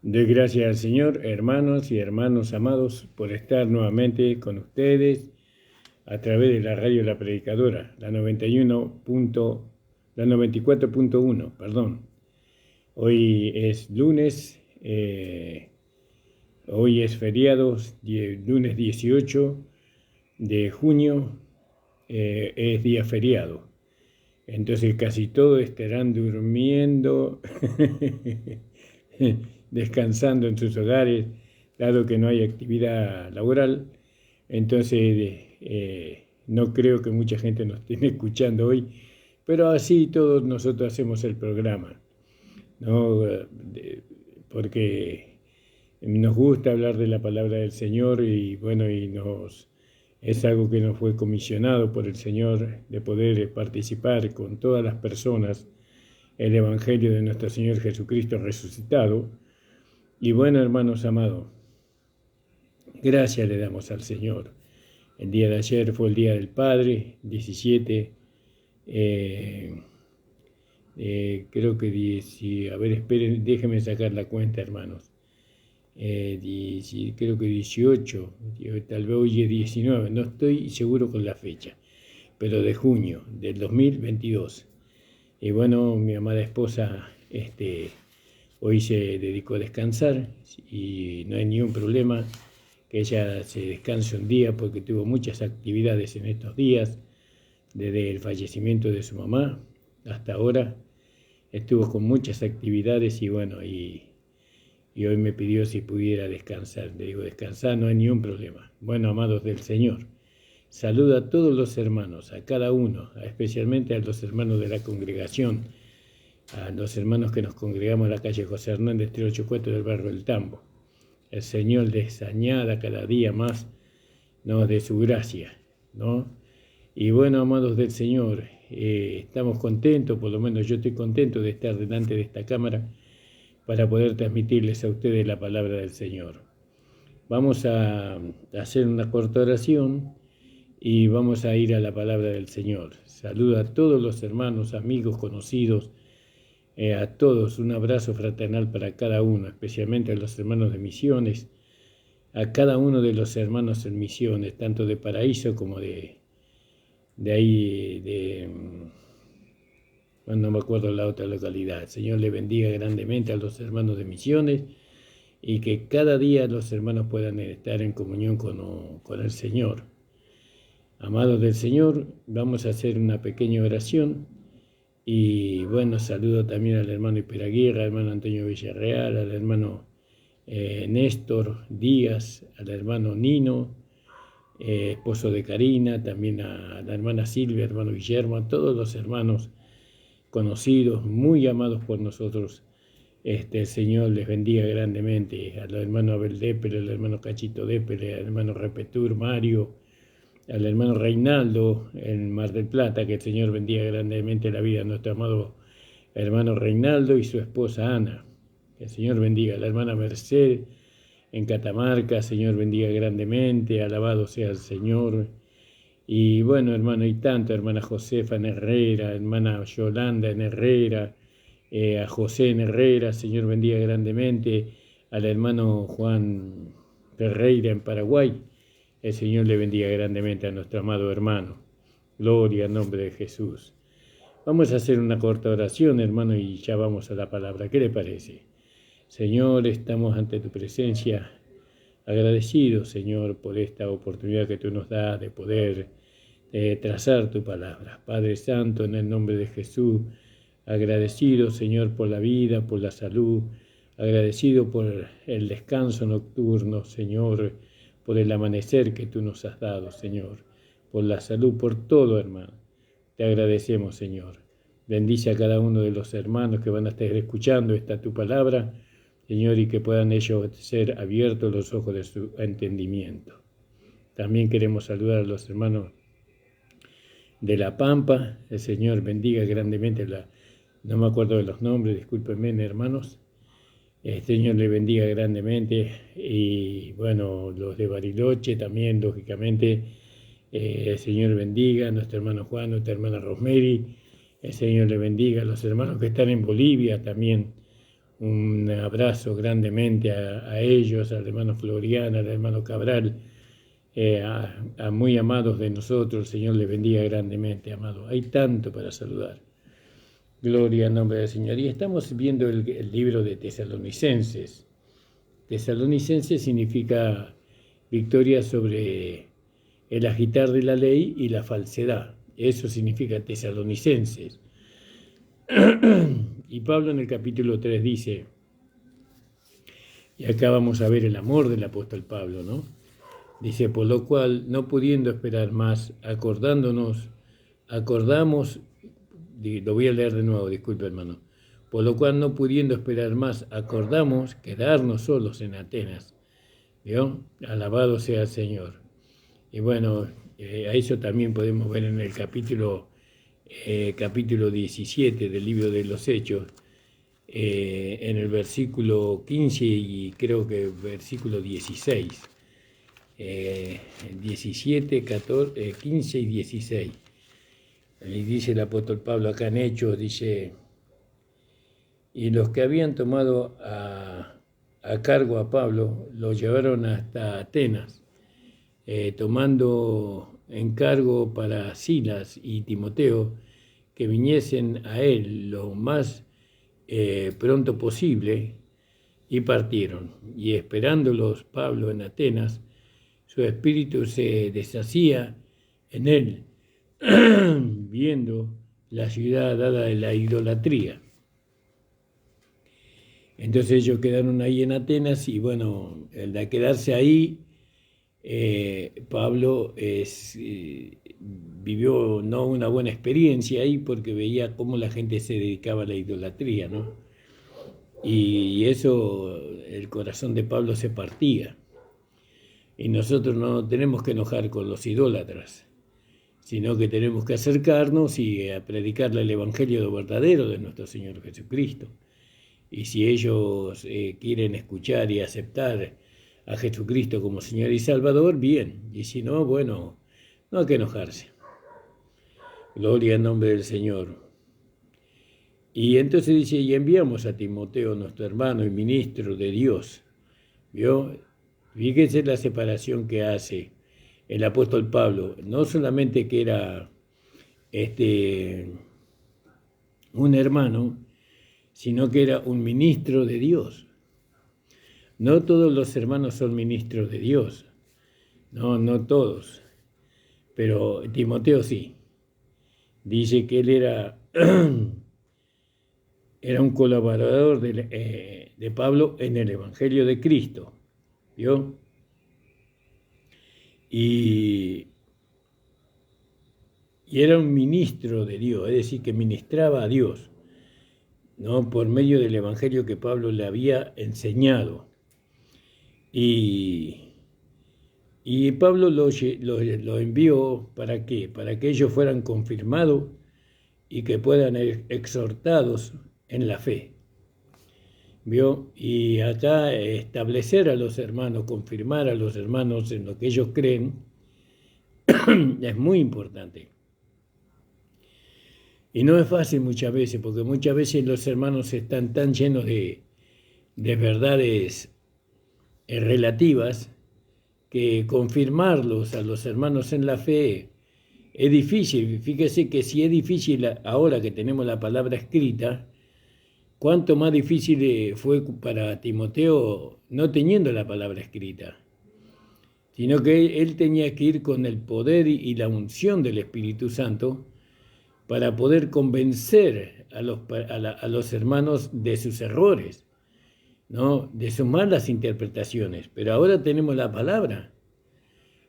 Doy gracias al Señor, hermanos y hermanos amados, por estar nuevamente con ustedes a través de la radio La Predicadora, la 94.1, perdón. Hoy es lunes, hoy es feriado, lunes 18 de junio, es día feriado. Entonces casi todos estarán durmiendo, descansando en sus hogares, dado que no hay actividad laboral. Entonces no creo que mucha gente nos esté escuchando hoy, pero así todos nosotros hacemos el programa, ¿no? Porque nos gusta hablar de la palabra del Señor y bueno, es algo que nos fue comisionado por el Señor de poder participar con todas las personas el Evangelio de nuestro Señor Jesucristo resucitado. Y bueno, hermanos amados, gracias le damos al Señor. El día de ayer fue el Día del Padre, 17, creo que, a ver, esperen, déjenme sacar la cuenta, hermanos. Creo que 18, tal vez hoy es 19, no estoy seguro con la fecha, pero de junio del 2022. Y bueno, mi amada esposa hoy se dedicó a descansar y no hay ningún problema que ella se descanse un día porque tuvo muchas actividades en estos días, desde el fallecimiento de su mamá hasta ahora. Estuvo con muchas actividades y bueno, y hoy me pidió si pudiera descansar. Le digo, descansar, no hay ningún problema. Bueno, amados del Señor, saluda a todos los hermanos, a cada uno, especialmente a los hermanos de la congregación, a los hermanos que nos congregamos en la calle José Hernández 384 del barrio del Tambo. El Señor les añada cada día más, ¿no?, de su gracia, ¿no? Y bueno, amados del Señor, estamos contentos, por lo menos yo estoy contento de estar delante de esta cámara para poder transmitirles a ustedes la palabra del Señor. Vamos a hacer una corta oración y vamos a ir a la palabra del Señor. Saludo a todos los hermanos, amigos, conocidos, a todos, un abrazo fraternal para cada uno, especialmente a los hermanos de misiones, a cada uno de los hermanos en misiones, tanto de Paraíso como de ahí, bueno, no me acuerdo la otra localidad. El Señor le bendiga grandemente a los hermanos de misiones y que cada día los hermanos puedan estar en comunión con el Señor. Amados del Señor, vamos a hacer una pequeña oración y bueno, saludo también al hermano Iperaguirre, al hermano Antonio Villarreal, al hermano Néstor Díaz, al hermano Nino, esposo de Karina, también a la hermana Silvia, hermano Guillermo, a todos los hermanos conocidos, muy amados por nosotros. El Señor les bendiga grandemente, al hermano Abel Dépele, al hermano Cachito Dépele, al hermano Repetur Mario, al hermano Reinaldo en Mar del Plata, que el Señor bendiga grandemente la vida de nuestro amado hermano Reinaldo y su esposa Ana. Que el Señor bendiga a la hermana Merced en Catamarca, Señor bendiga grandemente, alabado sea el Señor. Y bueno, hermano, y tanto, hermana Josefa en Herrera, hermana Yolanda en Herrera, a José en Herrera, Señor bendiga grandemente, al hermano Juan Ferreira en Paraguay, el Señor le bendiga grandemente a nuestro amado hermano. Gloria al nombre de Jesús. Vamos a hacer una corta oración, hermano, y ya vamos a la palabra. ¿Qué le parece? Señor, estamos ante tu presencia, agradecidos, Señor, por esta oportunidad que tú nos das de poder trazar tu palabra. Padre Santo, en el nombre de Jesús, agradecido, Señor, por la vida, por la salud, agradecido por el descanso nocturno, Señor, por el amanecer que tú nos has dado, Señor, por la salud, por todo, hermano. Te agradecemos, Señor. Bendice a cada uno de los hermanos que van a estar escuchando esta tu palabra, Señor, y que puedan ellos ser abiertos los ojos de su entendimiento. También queremos saludar a los hermanos de La Pampa. El Señor bendiga grandemente no me acuerdo de los nombres, discúlpenme, hermanos. El Señor le bendiga grandemente. Y bueno, los de Bariloche también, lógicamente. El Señor bendiga a nuestro hermano Juan, nuestra hermana Rosemary. El Señor le bendiga a los hermanos que están en Bolivia también. Un abrazo grandemente a ellos, al hermano Floriana, al hermano Cabral, a muy amados de nosotros. El Señor les bendiga grandemente, amado. Hay tanto para saludar. Gloria al nombre del Señor. Y estamos viendo el libro de Tesalonicenses. Tesalonicenses significa victoria sobre el agitar de la ley y la falsedad. Eso significa Tesalonicenses. Y Pablo en el capítulo 3 dice, y acá vamos a ver el amor del apóstol Pablo, ¿no? Dice, por lo cual, no pudiendo esperar más, acordamos, lo voy a leer de nuevo, disculpe hermano, por lo cual no pudiendo esperar más, acordamos quedarnos solos en Atenas, ¿vio? Alabado sea el Señor. Y bueno, a eso también podemos ver en el capítulo 17 del libro de los Hechos, en el versículo 15 y creo que versículo 16. 17, 14, 15 y 16. Y dice el apóstol Pablo acá en Hechos, dice, y los que habían tomado a cargo a Pablo, lo llevaron hasta Atenas, tomando encargo para Silas y Timoteo, que viniesen a él lo más pronto posible, y partieron. Y esperándolos Pablo en Atenas, su espíritu se deshacía en él, viendo la ciudad dada de la idolatría. Entonces ellos quedaron ahí en Atenas y bueno, el de quedarse ahí, Pablo vivió no una buena experiencia ahí porque veía cómo la gente se dedicaba a la idolatría, ¿no? Y eso, el corazón de Pablo se partía. Y nosotros no nos tenemos que enojar con los idólatras, sino que tenemos que acercarnos y a predicarle el evangelio verdadero de nuestro Señor Jesucristo. Y si ellos quieren escuchar y aceptar a Jesucristo como Señor y Salvador, bien. Y si no, bueno, no hay que enojarse. Gloria al nombre del Señor. Y entonces dice, y enviamos a Timoteo, nuestro hermano y ministro de Dios. ¿Vio? Fíjense la separación que hace el apóstol Pablo. No solamente que era un hermano, sino que era un ministro de Dios. No todos los hermanos son ministros de Dios. No todos. Pero Timoteo sí. Dice que él era un colaborador de Pablo en el Evangelio de Cristo. ¿Vio? Y era un ministro de Dios, es decir, que ministraba a Dios, ¿no? Por medio del Evangelio que Pablo le había enseñado. Y Pablo lo envió ¿para qué? Para que ellos fueran confirmados y que puedan ser exhortados en la fe. ¿Vio? Y acá establecer a los hermanos, confirmar a los hermanos en lo que ellos creen, es muy importante. Y no es fácil muchas veces, porque muchas veces los hermanos están tan llenos de verdades relativas que confirmarlos a los hermanos en la fe es difícil. Fíjese que si es difícil ahora que tenemos la palabra escrita, cuánto más difícil fue para Timoteo no teniendo la palabra escrita, sino que él tenía que ir con el poder y la unción del Espíritu Santo para poder convencer a los hermanos de sus errores, ¿no? De sus malas interpretaciones. Pero ahora tenemos la palabra.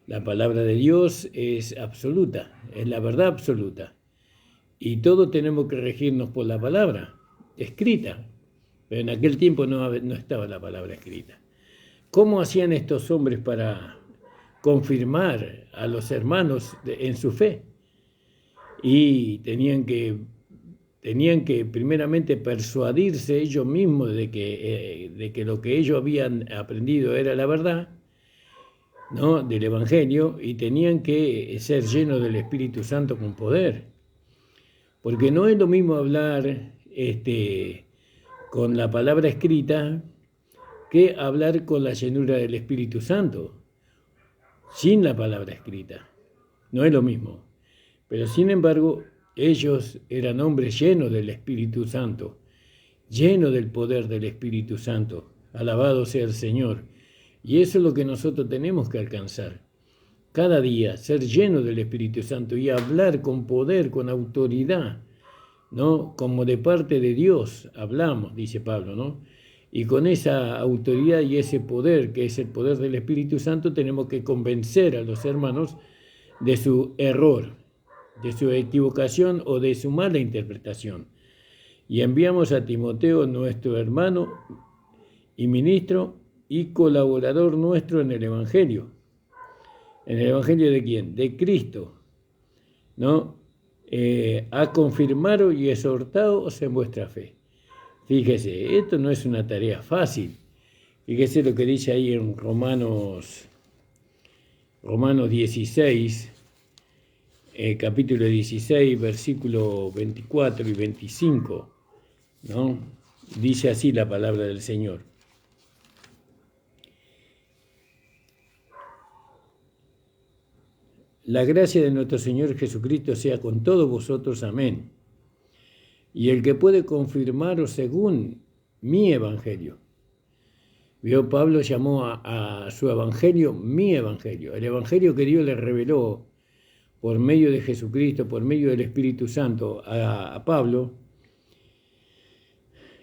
La palabra de Dios es absoluta, es la verdad absoluta. Y todos tenemos que regirnos por la palabra escrita. Pero en aquel tiempo no estaba la palabra escrita. ¿Cómo hacían estos hombres para confirmar a los hermanos en su fe? Y tenían que primeramente persuadirse ellos mismos de que lo que ellos habían aprendido era la verdad, ¿no? Del Evangelio, y tenían que ser llenos del Espíritu Santo con poder. Porque no es lo mismo hablar con la palabra escrita que hablar con la llenura del Espíritu Santo, sin la palabra escrita. No es lo mismo. Pero sin embargo, ellos eran hombres llenos del Espíritu Santo, llenos del poder del Espíritu Santo. Alabado sea el Señor. Y eso es lo que nosotros tenemos que alcanzar. Cada día, ser llenos del Espíritu Santo y hablar con poder, con autoridad, ¿no? Como de parte de Dios hablamos, dice Pablo, ¿no? Y con esa autoridad y ese poder, que es el poder del Espíritu Santo, tenemos que convencer a los hermanos de su error, de su equivocación o de su mala interpretación. Y enviamos a Timoteo, nuestro hermano y ministro y colaborador nuestro en el Evangelio. ¿En el Evangelio de quién? De Cristo, ¿no? A confirmaros y exhortaos en vuestra fe. Fíjese, esto no es una tarea fácil. Fíjese lo que dice ahí en Romanos 16, capítulo 16, versículo 24 y 25, ¿no? Dice así la palabra del Señor. La gracia de nuestro Señor Jesucristo sea con todos vosotros. Amén. Y el que puede confirmaros según mi evangelio. Vio, Pablo llamó a su evangelio mi evangelio, el evangelio que Dios le reveló por medio de Jesucristo, por medio del Espíritu Santo a Pablo.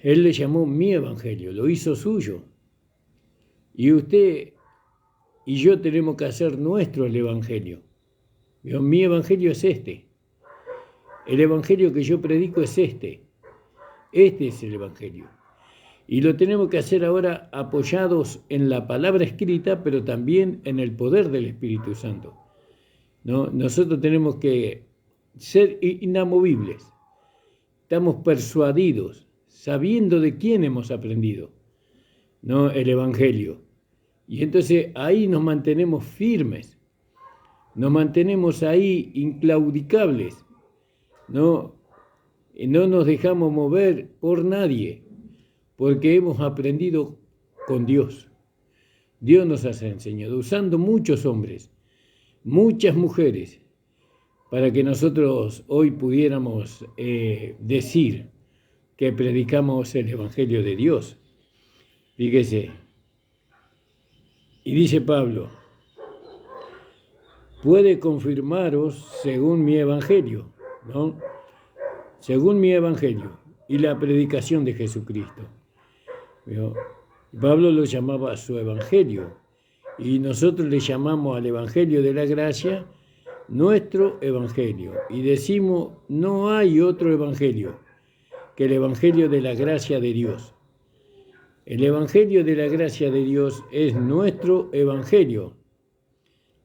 Él le llamó mi evangelio, lo hizo suyo. Y usted y yo tenemos que hacer nuestro el evangelio. ¿Vio? Mi evangelio es este. El evangelio que yo predico es este. Este es el evangelio. Y lo tenemos que hacer ahora apoyados en la palabra escrita, pero también en el poder del Espíritu Santo, ¿no? Nosotros tenemos que ser inamovibles. Estamos persuadidos, sabiendo de quién hemos aprendido, ¿no? El evangelio. Y entonces ahí nos mantenemos firmes, nos mantenemos ahí inclaudicables, no nos dejamos mover por nadie, porque hemos aprendido con Dios. Dios nos ha enseñado, usando muchos hombres, muchas mujeres, para que nosotros hoy pudiéramos decir que predicamos el Evangelio de Dios. Fíjese, y dice Pablo, puede confirmaros según mi Evangelio, ¿no? Según mi Evangelio y la predicación de Jesucristo. ¿Vio? Pablo lo llamaba su Evangelio y nosotros le llamamos al Evangelio de la gracia nuestro Evangelio. Y decimos, no hay otro Evangelio que el Evangelio de la gracia de Dios. El Evangelio de la gracia de Dios es nuestro Evangelio.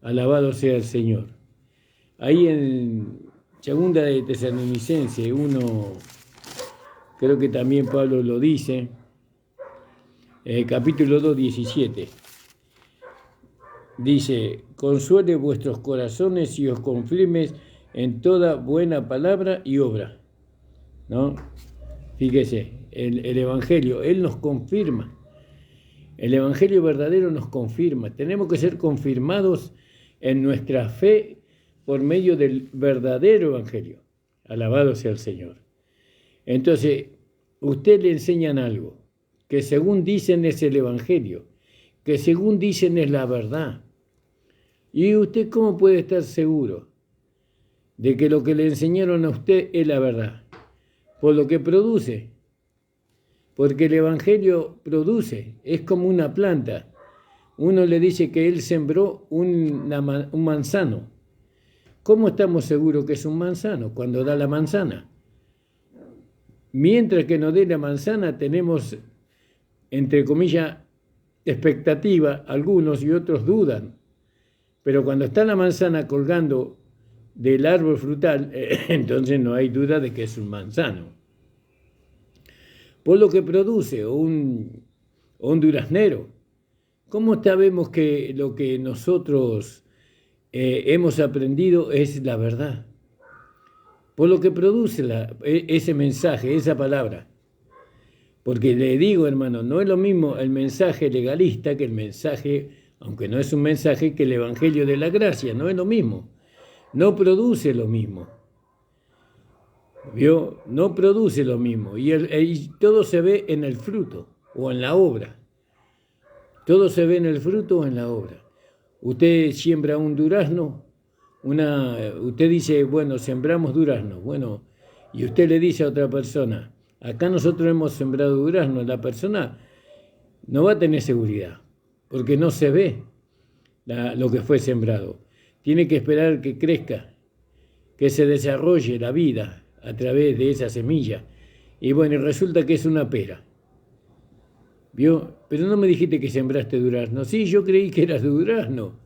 Alabado sea el Señor. Ahí en Segunda de Tesalonicenses 1, creo que también Pablo lo dice, capítulo 2, 17. Dice, consuele vuestros corazones y os confirmes en toda buena palabra y obra, ¿no? Fíjese, el Evangelio, Él nos confirma. El Evangelio verdadero nos confirma. Tenemos que ser confirmados en nuestra fe por medio del verdadero Evangelio. Alabado sea el Señor. Entonces, usted le enseñan algo que según dicen es el Evangelio, que según dicen es la verdad. ¿Y usted cómo puede estar seguro de que lo que le enseñaron a usted es la verdad? Por lo que produce. Porque el Evangelio produce, es como una planta. Uno le dice que él sembró un manzano. ¿Cómo estamos seguros que es un manzano cuando da la manzana? Mientras que no dé la manzana tenemos, entre comillas, expectativa, algunos y otros dudan. Pero cuando está la manzana colgando del árbol frutal, entonces no hay duda de que es un manzano. Por lo que produce, o un duraznero. ¿Cómo sabemos que lo que nosotros hemos aprendido es la verdad? Por lo que produce ese mensaje, esa palabra. Porque le digo, hermano, no es lo mismo el mensaje legalista que el mensaje, aunque no es un mensaje, que el Evangelio de la gracia, no es lo mismo. No produce lo mismo. ¿Vio? No produce lo mismo. Y todo se ve en el fruto o en la obra. Todo se ve en el fruto o en la obra. Usted siembra un durazno, usted dice, bueno, sembramos durazno. Bueno, y usted le dice a otra persona, acá nosotros hemos sembrado durazno. La persona no va a tener seguridad, porque no se ve lo que fue sembrado. Tiene que esperar que crezca, que se desarrolle la vida a través de esa semilla. Y bueno, resulta que es una pera. ¿Vio? Pero no me dijiste que sembraste durazno. Sí, yo creí que era durazno,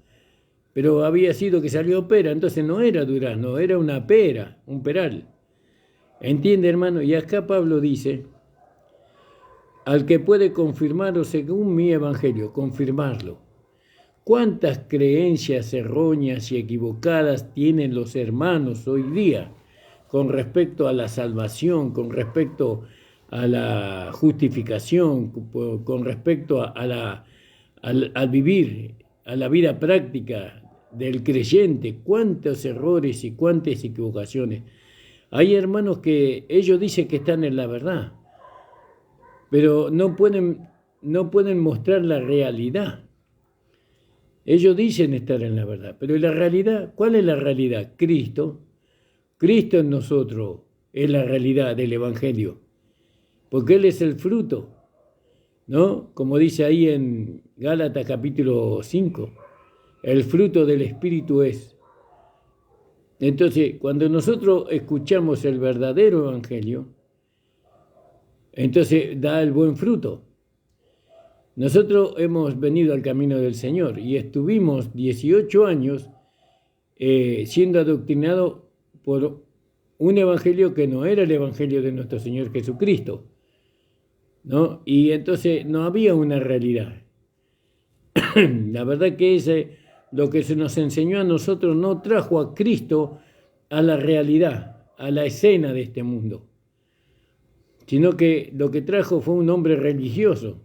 pero había sido que salió pera, entonces no era durazno, era una pera, un peral. ¿Entiende, hermano? Y acá Pablo dice, al que puede confirmarlo según mi evangelio, confirmarlo. ¿Cuántas creencias erróneas y equivocadas tienen los hermanos hoy día con respecto a la salvación, con respecto a la justificación, con respecto al vivir, a la vida práctica del creyente? ¿Cuántos errores y cuántas equivocaciones? Hay hermanos que ellos dicen que están en la verdad, pero no pueden mostrar la realidad. Ellos dicen estar en la verdad, pero la realidad, ¿cuál es la realidad? Cristo en nosotros es la realidad del Evangelio, porque Él es el fruto, ¿no? Como dice ahí en Gálatas capítulo 5, el fruto del Espíritu es. Entonces, cuando nosotros escuchamos el verdadero Evangelio, entonces da el buen fruto. Nosotros hemos venido al camino del Señor y estuvimos 18 años siendo adoctrinados por un evangelio que no era el evangelio de nuestro Señor Jesucristo, ¿no? Y entonces no había una realidad. La verdad que lo que se nos enseñó a nosotros no trajo a Cristo a la realidad, a la escena de este mundo, sino que lo que trajo fue un hombre religioso,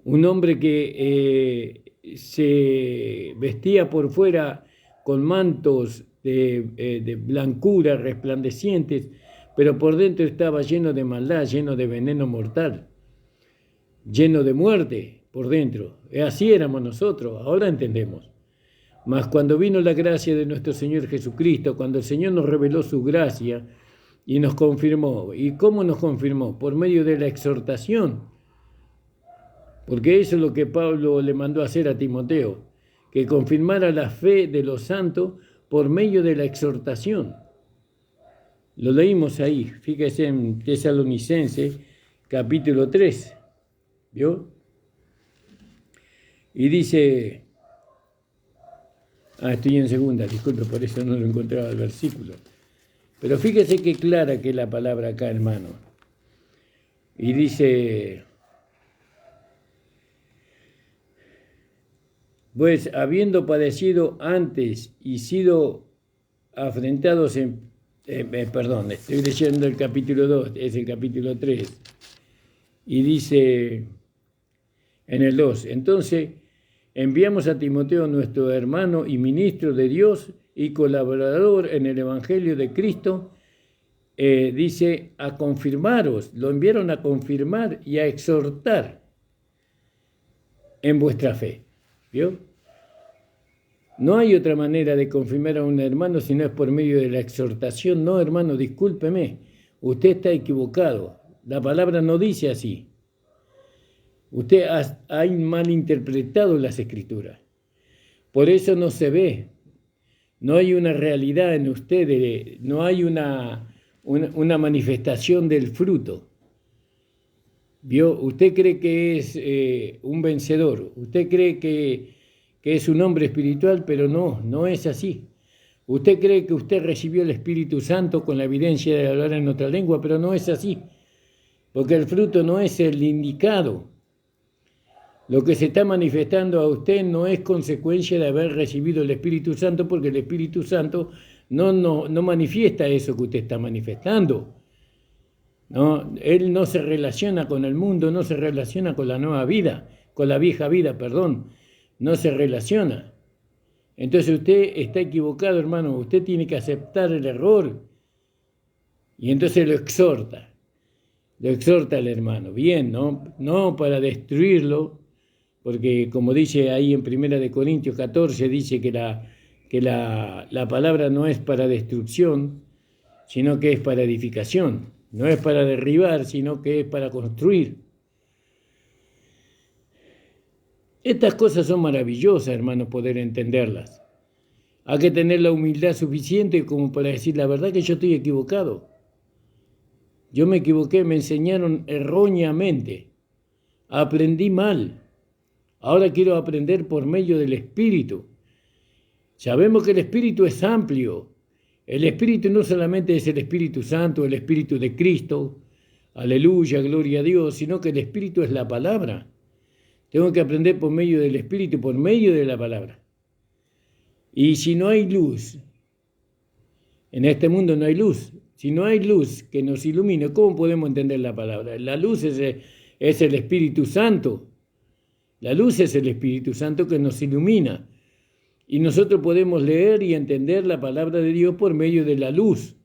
un hombre que se vestía por fuera con mantos de blancura resplandecientes, pero por dentro estaba lleno de maldad, lleno de veneno mortal, lleno de muerte por dentro. Así éramos nosotros, ahora entendemos. Mas cuando vino la gracia de nuestro Señor Jesucristo, cuando el Señor nos reveló su gracia y nos confirmó, ¿y cómo nos confirmó? Por medio de la exhortación. Porque eso es lo que Pablo le mandó a hacer a Timoteo, que confirmara la fe de los santos por medio de la exhortación. Lo leímos ahí, fíjese en Tesalonicenses capítulo 3, ¿vio? Y dice, estoy en segunda, disculpe, por eso no lo encontraba el versículo. Pero fíjese qué clara que es la palabra acá, hermano. Y dice, pues habiendo padecido antes y sido afrentados estoy leyendo el capítulo 2, es el capítulo 3, y dice en el 2, entonces enviamos a Timoteo, nuestro hermano y ministro de Dios y colaborador en el Evangelio de Cristo, dice, a confirmaros, lo enviaron a confirmar y a exhortar en vuestra fe. ¿Vio? No hay otra manera de confirmar a un hermano si no es por medio de la exhortación. No, hermano, discúlpeme, usted está equivocado. La palabra no dice así. Usted ha malinterpretado las Escrituras. Por eso no se ve. No hay una realidad en usted, no hay una manifestación del fruto. ¿Vio? Usted cree que es un vencedor. Usted cree que es un hombre espiritual, pero no es así. Usted cree que usted recibió el Espíritu Santo con la evidencia de hablar en otra lengua, pero no es así, porque el fruto no es el indicado. Lo que se está manifestando a usted no es consecuencia de haber recibido el Espíritu Santo, porque el Espíritu Santo no manifiesta eso que usted está manifestando. ¿no? Él no se relaciona con el mundo, no se relaciona con la nueva vida, con la vieja vida, perdón, no se relaciona. Entonces usted está equivocado, hermano, usted tiene que aceptar el error y entonces lo exhorta al hermano, bien, no para destruirlo, porque como dice ahí en 1 Corintios 14, dice que la palabra no es para destrucción, sino que es para edificación. No es para derribar, sino que es para construir. Estas cosas son maravillosas, hermanos, poder entenderlas. Hay que tener la humildad suficiente como para decir la verdad que yo estoy equivocado. Yo me equivoqué, me enseñaron erróneamente. Aprendí mal. Ahora quiero aprender por medio del Espíritu. Sabemos que el Espíritu es amplio. El Espíritu no solamente es el Espíritu Santo, el Espíritu de Cristo, aleluya, gloria a Dios, sino que el Espíritu es la palabra. Tengo que aprender por medio del Espíritu, por medio de la palabra. Y si no hay luz, en este mundo no hay luz. Si no hay luz que nos ilumine, ¿cómo podemos entender la palabra? La luz es el Espíritu Santo. La luz es el Espíritu Santo que nos ilumina. Y nosotros podemos leer y entender la palabra de Dios por medio de la luz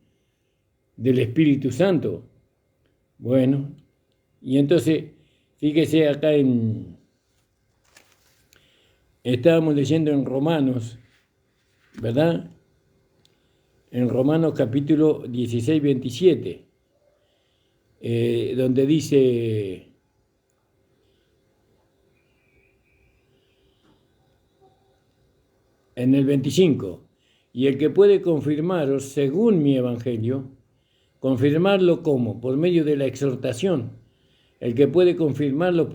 del Espíritu Santo. Bueno, y entonces, fíjese acá estábamos leyendo en Romanos, ¿verdad? En Romanos capítulo 16, 27, donde dice... En el 25, y el que puede confirmaros según mi evangelio, confirmarlo ¿cómo? Por medio de la exhortación. El que puede confirmarlo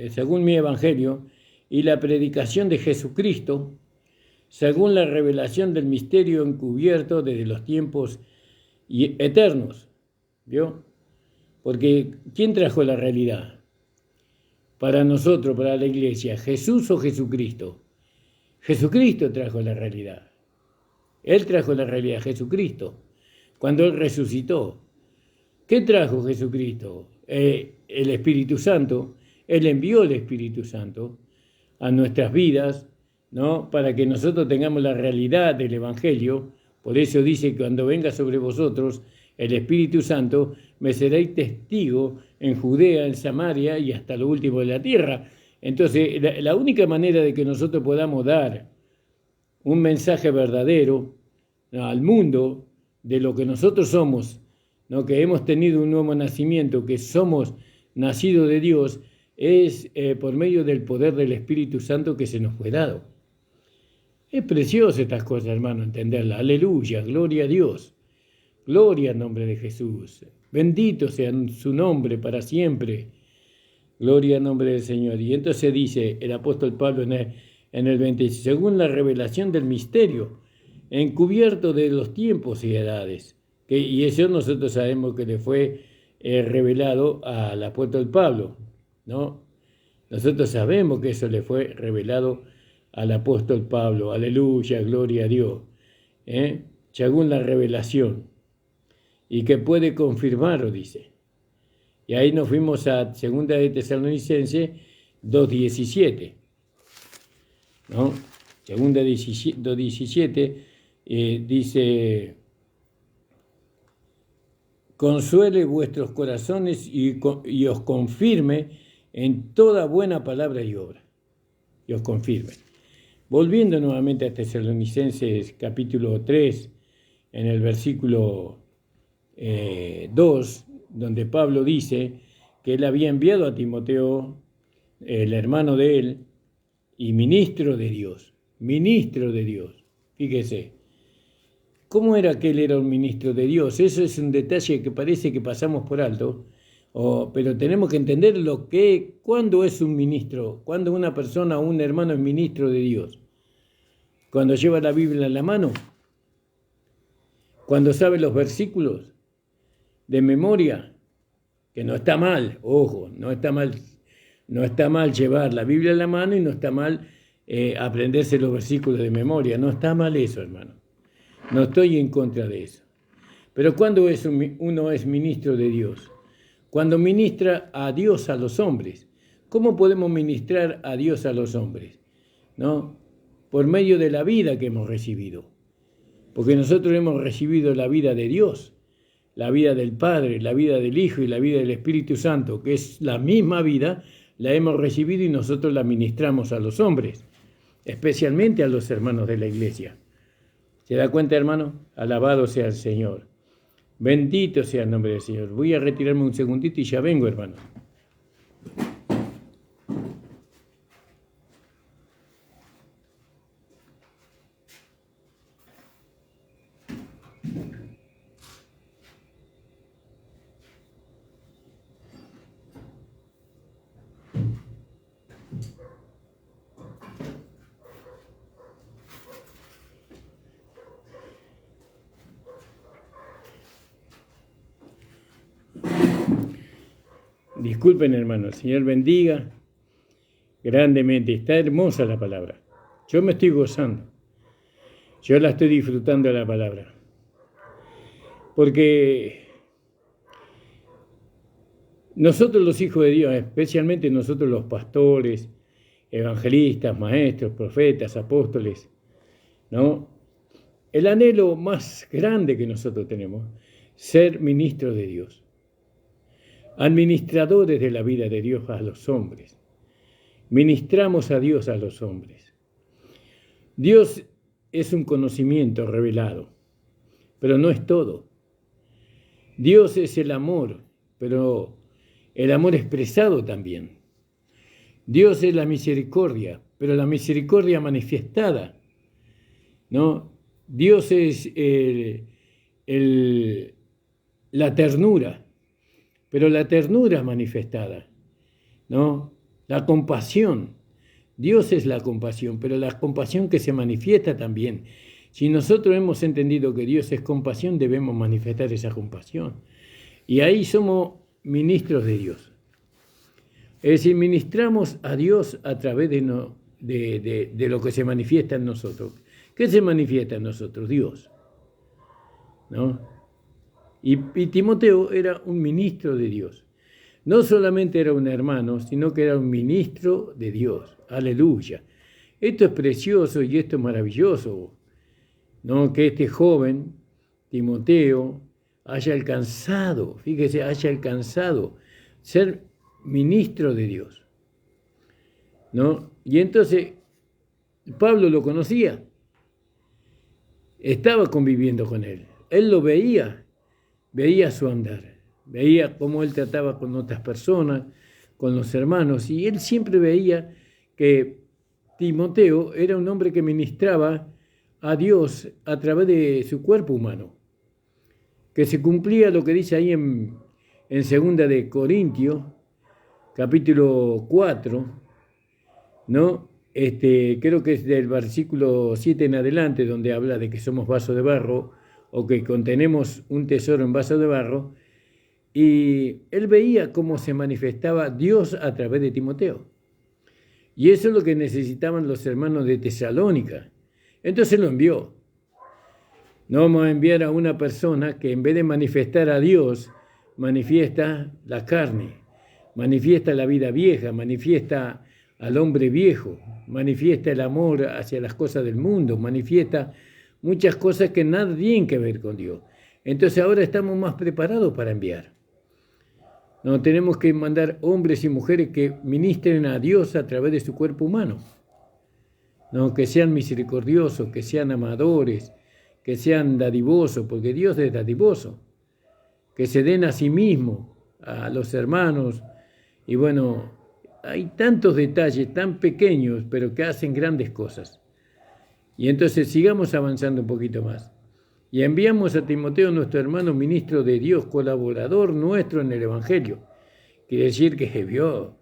según mi evangelio y la predicación de Jesucristo, según la revelación del misterio encubierto desde los tiempos eternos. ¿Vio? Porque ¿quién trajo la realidad? Para nosotros, para la iglesia, ¿Jesús o Jesucristo? Jesucristo trajo la realidad. Él trajo la realidad, Jesucristo, cuando Él resucitó. ¿Qué trajo Jesucristo? El Espíritu Santo. Él envió el Espíritu Santo a nuestras vidas, ¿no? Para que nosotros tengamos la realidad del Evangelio. Por eso dice que cuando venga sobre vosotros el Espíritu Santo, me seréis testigo en Judea, en Samaria y hasta lo último de la tierra. Entonces, la única manera de que nosotros podamos dar un mensaje verdadero, ¿no?, al mundo de lo que nosotros somos, ¿no?, que hemos tenido un nuevo nacimiento, que somos nacidos de Dios, es por medio del poder del Espíritu Santo que se nos fue dado. Es precioso estas cosas, hermano, entenderlas. Aleluya, gloria a Dios. Gloria al nombre de Jesús. Bendito sea su nombre para siempre. Gloria al nombre del Señor. Y entonces dice el apóstol Pablo en el 20, según la revelación del misterio, encubierto de los tiempos y edades. Y eso nosotros sabemos que le fue revelado al apóstol Pablo, ¿no? Nosotros sabemos que eso le fue revelado al apóstol Pablo. Aleluya, gloria a Dios. Según la revelación. Y que puede confirmarlo, dice. Y ahí nos fuimos a 2 de Tesalonicenses 2:17, ¿no? 2 2:17 dice, consuele vuestros corazones y os confirme en toda buena palabra y obra. Y os confirme. Volviendo nuevamente a Tesalonicenses capítulo 3, en el versículo 2, donde Pablo dice que él había enviado a Timoteo, el hermano de él, y ministro de Dios. Ministro de Dios. Fíjese, ¿cómo era que él era un ministro de Dios? Eso es un detalle que parece que pasamos por alto, pero tenemos que entender cuándo es un ministro, cuándo una persona o un hermano es ministro de Dios. Cuando lleva la Biblia en la mano, cuando sabe los versículos de memoria, que no está mal, ojo, no está mal llevar la Biblia en la mano y no está mal aprenderse los versículos de memoria, no está mal eso, hermano, no estoy en contra de eso. Pero cuando uno es ministro de Dios, cuando ministra a Dios a los hombres. ¿Cómo podemos ministrar a Dios a los hombres? ¿No? Por medio de la vida que hemos recibido. Porque nosotros hemos recibido la vida de Dios, la vida del Padre, la vida del Hijo y la vida del Espíritu Santo, que es la misma vida, la hemos recibido y nosotros la ministramos a los hombres, especialmente a los hermanos de la iglesia. ¿Se da cuenta, hermano? Alabado sea el Señor. Bendito sea el nombre del Señor. Voy a retirarme un segundito y ya vengo, hermano. Disculpen, hermano, el Señor bendiga grandemente. Está hermosa la palabra. Yo me estoy gozando. Yo la estoy disfrutando de la palabra. Porque nosotros los hijos de Dios, especialmente nosotros los pastores, evangelistas, maestros, profetas, apóstoles, ¿no? El anhelo más grande que nosotros tenemos, ser ministros de Dios. Administradores de la vida de Dios a los hombres. Ministramos a Dios a los hombres. Dios es un conocimiento revelado, pero no es todo. Dios es el amor, pero el amor expresado también. Dios es la misericordia, pero la misericordia manifestada, ¿no? Dios es la ternura, pero la ternura manifestada, ¿no? La compasión. Dios es la compasión, pero la compasión que se manifiesta también. Si nosotros hemos entendido que Dios es compasión, debemos manifestar esa compasión. Y ahí somos ministros de Dios. Es decir, ministramos a Dios a través de lo que se manifiesta en nosotros. ¿Qué se manifiesta en nosotros? Dios, ¿no? Y Timoteo era un ministro de Dios. No solamente era un hermano, sino que era un ministro de Dios. Aleluya. Esto es precioso y esto es maravilloso, ¿no? Que este joven, Timoteo, haya alcanzado, fíjese, haya alcanzado ser ministro de Dios, ¿no? Y entonces, Pablo lo conocía, estaba conviviendo con él, él lo veía su andar, veía cómo él trataba con otras personas, con los hermanos, y él siempre veía que Timoteo era un hombre que ministraba a Dios a través de su cuerpo humano, que se cumplía lo que dice ahí en 2 de Corintios, capítulo 4, ¿no? Creo que es del versículo 7 en adelante, donde habla de que somos vaso de barro, o que contenemos un tesoro en vaso de barro, y él veía cómo se manifestaba Dios a través de Timoteo. Y eso es lo que necesitaban los hermanos de Tesalónica. Entonces lo envió. No vamos a enviar a una persona que en vez de manifestar a Dios, manifiesta la carne, manifiesta la vida vieja, manifiesta al hombre viejo, manifiesta el amor hacia las cosas del mundo, manifiesta muchas cosas que nada tienen que ver con Dios. Entonces ahora estamos más preparados para enviar. No tenemos que mandar hombres y mujeres que ministren a Dios a través de su cuerpo humano. No, que sean misericordiosos, que sean amadores, que sean dadivosos, porque Dios es dadivoso. Que se den a sí mismo, a los hermanos. Y bueno, hay tantos detalles tan pequeños, pero que hacen grandes cosas. Y entonces sigamos avanzando un poquito más. Y enviamos a Timoteo, nuestro hermano ministro de Dios, colaborador nuestro en el Evangelio. Quiere decir que vio,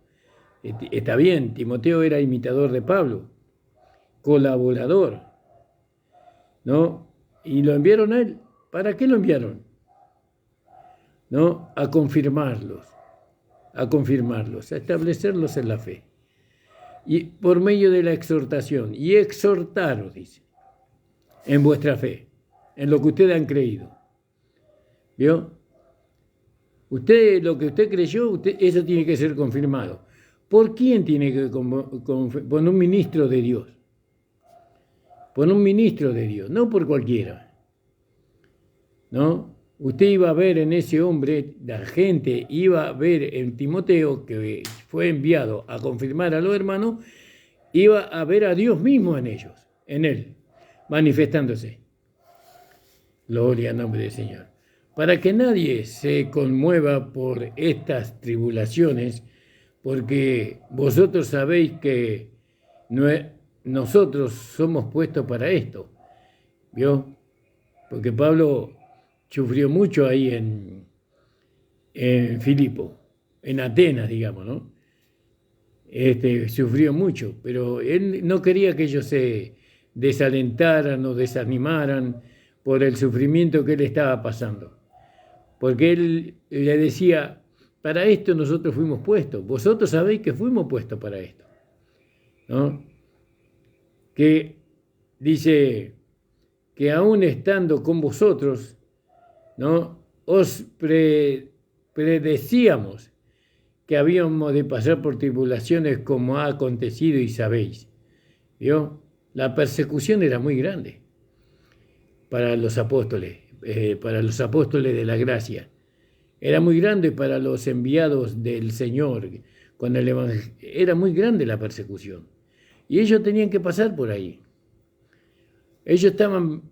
está bien, Timoteo era imitador de Pablo, colaborador, ¿no? Y lo enviaron a él. ¿Para qué lo enviaron? ¿No? A confirmarlos, a establecerlos en la fe. Y por medio de la exhortación, y exhortaros, dice, en vuestra fe, en lo que ustedes han creído. ¿Vio? Usted, lo que usted creyó, eso tiene que ser confirmado. ¿Por quién tiene que por un ministro de Dios? Por un ministro de Dios, no por cualquiera. ¿No? Usted iba a ver en ese hombre, la gente iba a ver en Timoteo, que fue enviado a confirmar a los hermanos, iba a ver a Dios mismo en ellos, en él, manifestándose. Gloria al nombre del Señor. Para que nadie se conmueva por estas tribulaciones, porque vosotros sabéis que nosotros somos puestos para esto. ¿Vio? Porque Pablo sufrió mucho ahí en Filipo, en Atenas, digamos, ¿no? Sufrió mucho, pero él no quería que ellos se desalentaran o desanimaran por el sufrimiento que él estaba pasando. Porque él le decía, para esto nosotros fuimos puestos, vosotros sabéis que fuimos puestos para esto, ¿no? Que dice que aún estando con vosotros, ¿no? Os predecíamos que habíamos de pasar por tribulaciones como ha acontecido y sabéis. ¿Vio? La persecución era muy grande para los apóstoles de la gracia. Era muy grande para los enviados del Señor. Con el Evangelio. Era muy grande la persecución. Y ellos tenían que pasar por ahí. Ellos estaban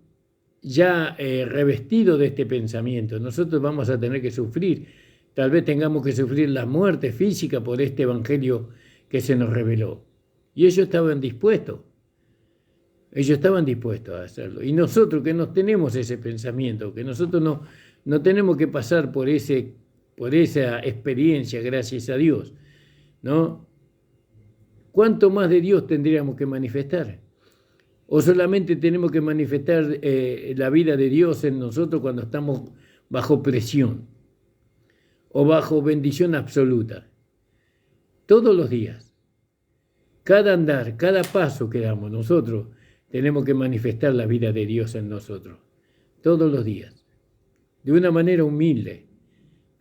ya revestidos de este pensamiento. Nosotros vamos a tener que sufrir. Tal vez tengamos que sufrir la muerte física por este Evangelio que se nos reveló. Y ellos estaban dispuestos. Ellos estaban dispuestos a hacerlo. Y nosotros que no tenemos ese pensamiento, que nosotros no tenemos que pasar por esa experiencia, gracias a Dios, ¿no? ¿Cuánto más de Dios tendríamos que manifestar? ¿O solamente tenemos que manifestar la vida de Dios en nosotros cuando estamos bajo presión o bajo bendición absoluta? Todos los días, cada andar, cada paso que damos nosotros, tenemos que manifestar la vida de Dios en nosotros, todos los días, de una manera humilde.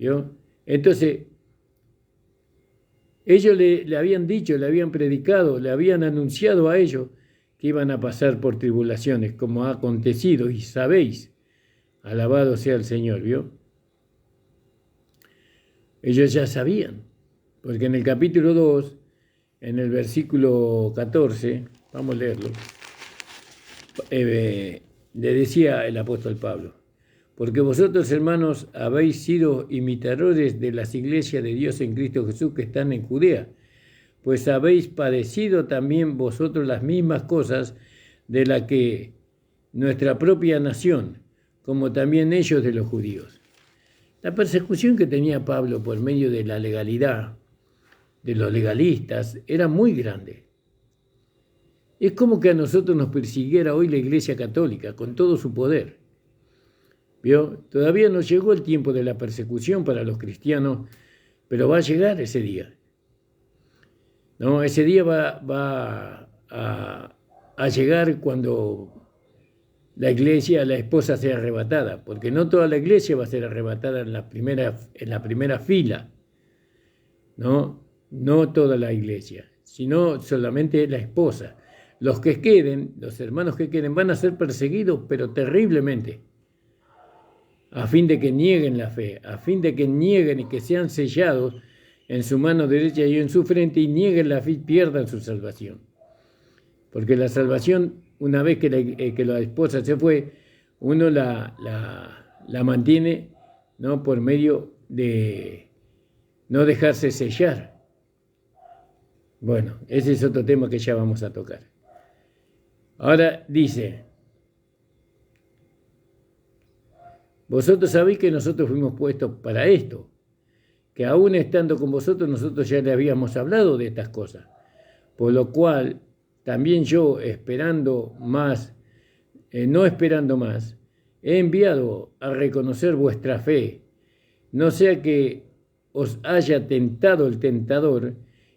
¿Vio? Entonces, ellos le habían dicho, le habían predicado, le habían anunciado a ellos que iban a pasar por tribulaciones, como ha acontecido, y sabéis, alabado sea el Señor, ¿vio? Ellos ya sabían, porque en el capítulo 2, en el versículo 14, vamos a leerlo, le decía el apóstol Pablo, porque vosotros, hermanos, habéis sido imitadores de las iglesias de Dios en Cristo Jesús que están en Judea, pues habéis padecido también vosotros las mismas cosas de la que nuestra propia nación, como también ellos de los judíos. La persecución que tenía Pablo por medio de la legalidad, de los legalistas, era muy grande. Es como que a nosotros nos persiguiera hoy la Iglesia Católica con todo su poder. ¿Vio? Todavía no llegó el tiempo de la persecución para los cristianos, pero va a llegar ese día. No, ese día va a llegar cuando la esposa sea arrebatada, porque no toda la iglesia va a ser arrebatada en la primera fila, no toda la iglesia, sino solamente la esposa. Los que queden, los hermanos que queden, van a ser perseguidos, pero terriblemente, a fin de que nieguen la fe, a fin de que nieguen y que sean sellados en su mano derecha y en su frente, y nieguen la fe y pierdan su salvación. Porque la salvación, una vez que la esposa se fue, uno la mantiene, ¿no? Por medio de no dejarse sellar. Bueno, ese es otro tema que ya vamos a tocar. Ahora dice, vosotros sabéis que nosotros fuimos puestos para esto, que aún estando con vosotros, nosotros ya le habíamos hablado de estas cosas, por lo cual también yo, no esperando más, he enviado a reconocer vuestra fe, no sea que os haya tentado el tentador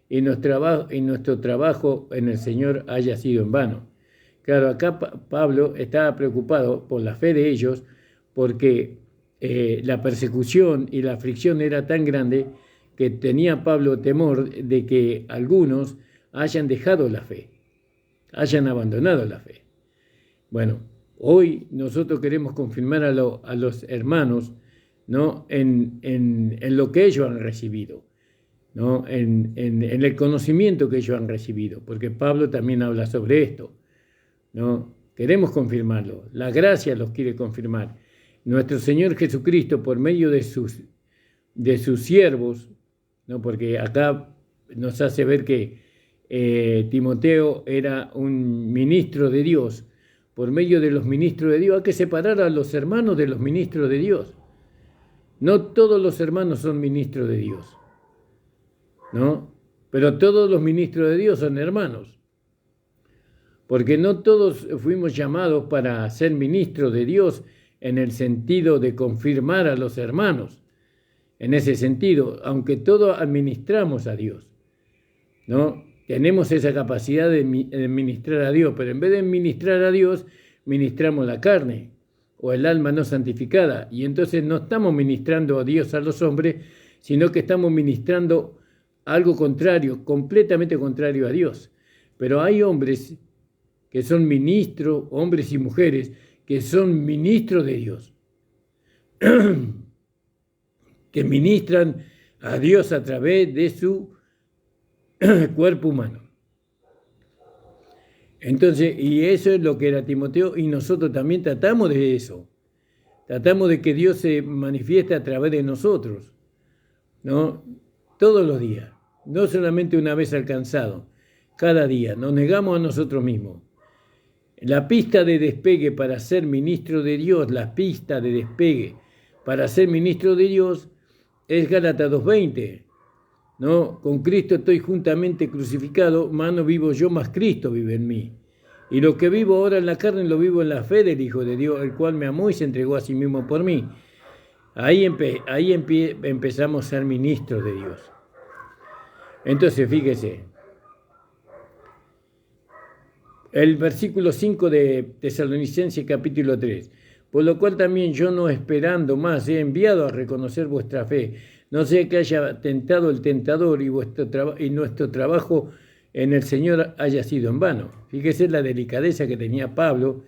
y nuestro trabajo en el Señor haya sido en vano. Claro, acá Pablo estaba preocupado por la fe de ellos, porque la persecución y la aflicción era tan grande que tenía Pablo temor de que algunos hayan dejado la fe, hayan abandonado la fe. Bueno, hoy nosotros queremos confirmar a los hermanos, ¿no? en lo que ellos han recibido, ¿no? en el conocimiento que ellos han recibido, porque Pablo también habla sobre esto, ¿no? Queremos confirmarlo, la gracia los quiere confirmar. Nuestro Señor Jesucristo, por medio de sus siervos, ¿no? Porque acá nos hace ver que Timoteo era un ministro de Dios. Por medio de los ministros de Dios hay que separar a los hermanos de los ministros de Dios. No todos los hermanos son ministros de Dios, ¿no? Pero todos los ministros de Dios son hermanos. Porque no todos fuimos llamados para ser ministros de Dios en el sentido de confirmar a los hermanos. En ese sentido, aunque todos administramos a Dios, ¿no? Tenemos esa capacidad de ministrar a Dios, pero en vez de ministrar a Dios, ministramos la carne o el alma no santificada. Y entonces no estamos ministrando a Dios a los hombres, sino que estamos ministrando algo contrario, completamente contrario a Dios. Pero hay hombres que son ministros, hombres y mujeres, que son ministros de Dios, que ministran a Dios a través de su cuerpo humano. Entonces, y eso es lo que era Timoteo, y nosotros también tratamos de eso. Tratamos de que Dios se manifieste a través de nosotros, ¿no? Todos los días, no solamente una vez alcanzado, cada día, nos negamos a nosotros mismos. La pista de despegue para ser ministro de Dios, la pista de despegue para ser ministro de Dios es Gálatas 2:20, ¿no? Con Cristo estoy juntamente crucificado, mas no vivo yo, mas Cristo vive en mí. Y lo que vivo ahora en la carne lo vivo en la fe del Hijo de Dios, el cual me amó y se entregó a sí mismo por mí. Ahí empezamos a ser ministros de Dios. Entonces, fíjese. El versículo 5 de Tesalonicenses capítulo 3. Por lo cual también yo, no esperando más, he enviado a reconocer vuestra fe. No sea que haya tentado el tentador y nuestro trabajo en el Señor haya sido en vano. Fíjese la delicadeza que tenía Pablo